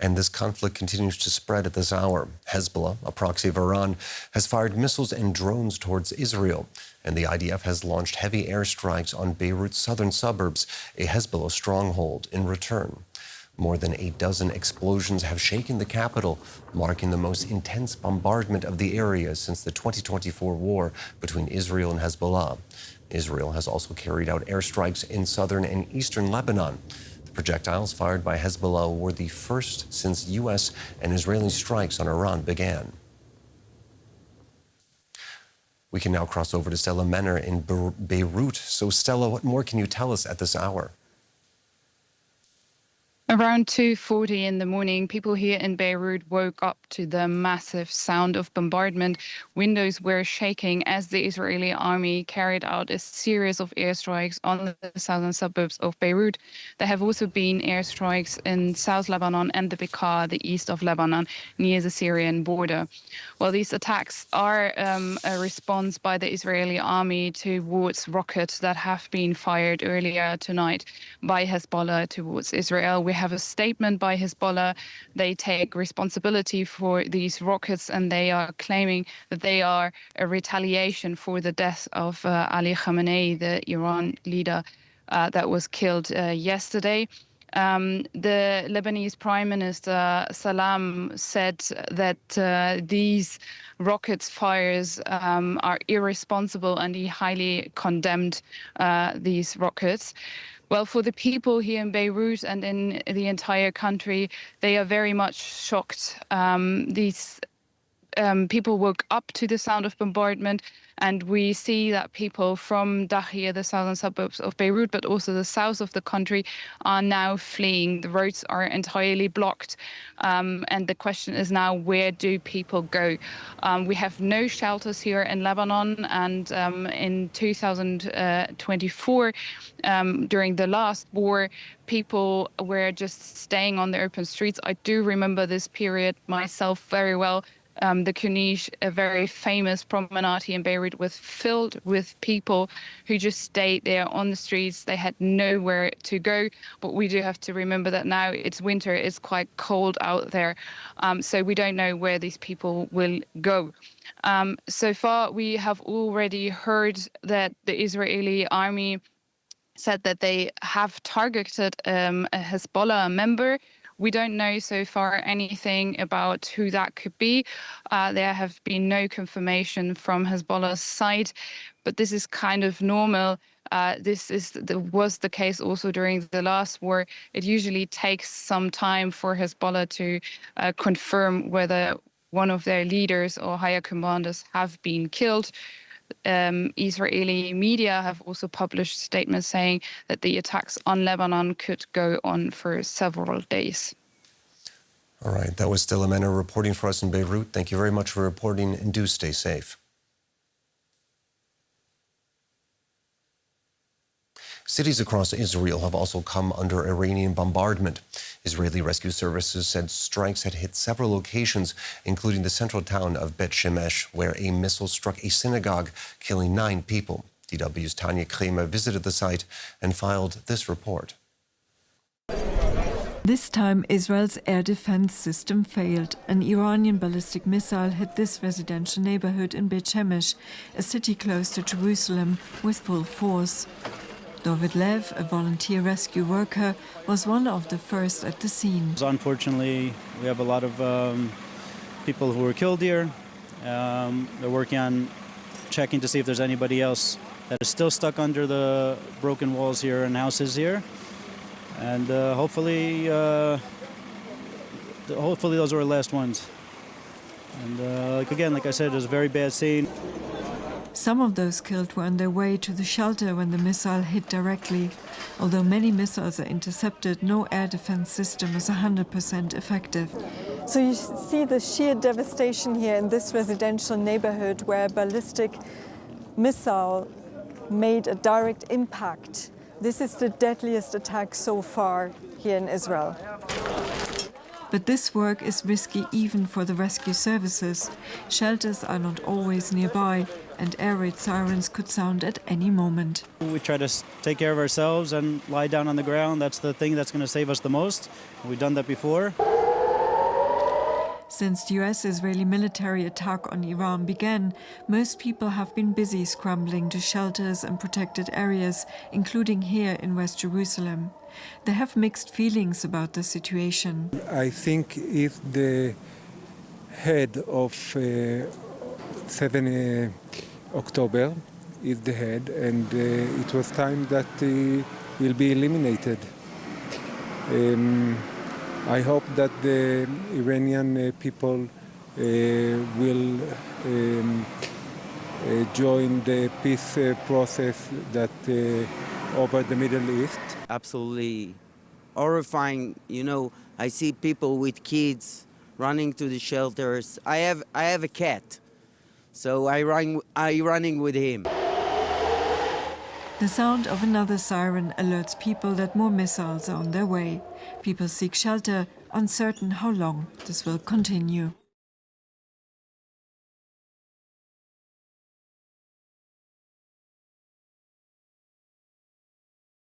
And this conflict continues to spread at this hour. Hezbollah, a proxy of Iran, has fired missiles and drones towards Israel. And the IDF has launched heavy airstrikes on Beirut's southern suburbs, a Hezbollah stronghold, in return. More than 8 explosions have shaken the capital, marking the most intense bombardment of the area since the 2024 war between Israel and Hezbollah. Israel has also carried out airstrikes in southern and eastern Lebanon. The projectiles fired by Hezbollah were the first since U.S. and Israeli strikes on Iran began. We can now cross over to Stella Männer in Beirut. So, Stella, what more can you tell us at this hour? Around 2:40 in the morning, people here in Beirut woke up to the massive sound of bombardment. Windows were shaking as the Israeli army carried out a series of airstrikes on the southern suburbs of Beirut. There have also been airstrikes in South Lebanon and the Bekaa, the east of Lebanon, near the Syrian border. Well, these attacks are a response by the Israeli army towards rockets that have been fired earlier tonight by Hezbollah towards Israel. We have a statement by Hezbollah. They take responsibility for these rockets, and they are claiming that they are a retaliation for the death of Ali Khamenei, the Iran leader that was killed yesterday. The Lebanese Prime Minister Salam said that these rockets fires are irresponsible, and he highly condemned these rockets. Well, for the people here in Beirut and in the entire country, they are very much shocked. These people woke up to the sound of bombardment, and we see that people from Dahia, the southern suburbs of Beirut, but also the south of the country, are now fleeing. The roads are entirely blocked, and the question is now, where do people go? We have no shelters here in Lebanon, and in 2024, during the last war, people were just staying on the open streets. I do remember this period myself very well. The Corniche, a very famous promenade here in Beirut, was filled with people who just stayed there on the streets. They had nowhere to go. But we do have to remember that now it's winter, it's quite cold out there. So we don't know where these people will go. So far, we have already heard that the Israeli army said that they have targeted a Hezbollah member. We don't know so far anything about who that could be. There have been no confirmation from Hezbollah's side, but this is kind of normal. Was the case also during the last war. It usually takes some time for Hezbollah to confirm whether one of their leaders or higher commanders have been killed. Israeli media have also published statements saying that the attacks on Lebanon could go on for several days. All right, that was Stella Männer reporting for us in Beirut. Thank you very much for reporting, and do stay safe. Cities across Israel have also come under Iranian bombardment. Israeli rescue services said strikes had hit several locations, including the central town of Beit Shemesh, where a missile struck a synagogue, killing 9 people. DW's Tanya Kremer visited the site and filed this report. This time, Israel's air defense system failed. An Iranian ballistic missile hit this residential neighborhood in Beit Shemesh, a city close to Jerusalem, with full force. David Lev, a volunteer rescue worker, was one of the first at the scene. Unfortunately, we have a lot of people who were killed here. They're working on checking to see if there's anybody else that is still stuck under the broken walls here and houses here. And hopefully those were our last ones. And like I said, it was a very bad scene. Some of those killed were on their way to the shelter when the missile hit directly. Although many missiles are intercepted, no air defense system is 100% effective. So you see the sheer devastation here in this residential neighborhood where a ballistic missile made a direct impact. This is the deadliest attack so far here in Israel. But this work is risky even for the rescue services. Shelters are not always nearby, and air raid sirens could sound at any moment. We try to take care of ourselves and lie down on the ground. That's the thing that's going to save us the most. We've done that before. Since the US-Israeli military attack on Iran began, most people have been busy scrambling to shelters and protected areas, including here in West Jerusalem. They have mixed feelings about the situation. I think if the head of 7 October is the head, and it was time that will be eliminated. I hope that the Iranian people will join the peace process that over the Middle East. Absolutely horrifying. You know, I see people with kids running to the shelters. I have a cat, so I running with him. The sound of another siren alerts people that more missiles are on their way. People seek shelter, uncertain how long this will continue.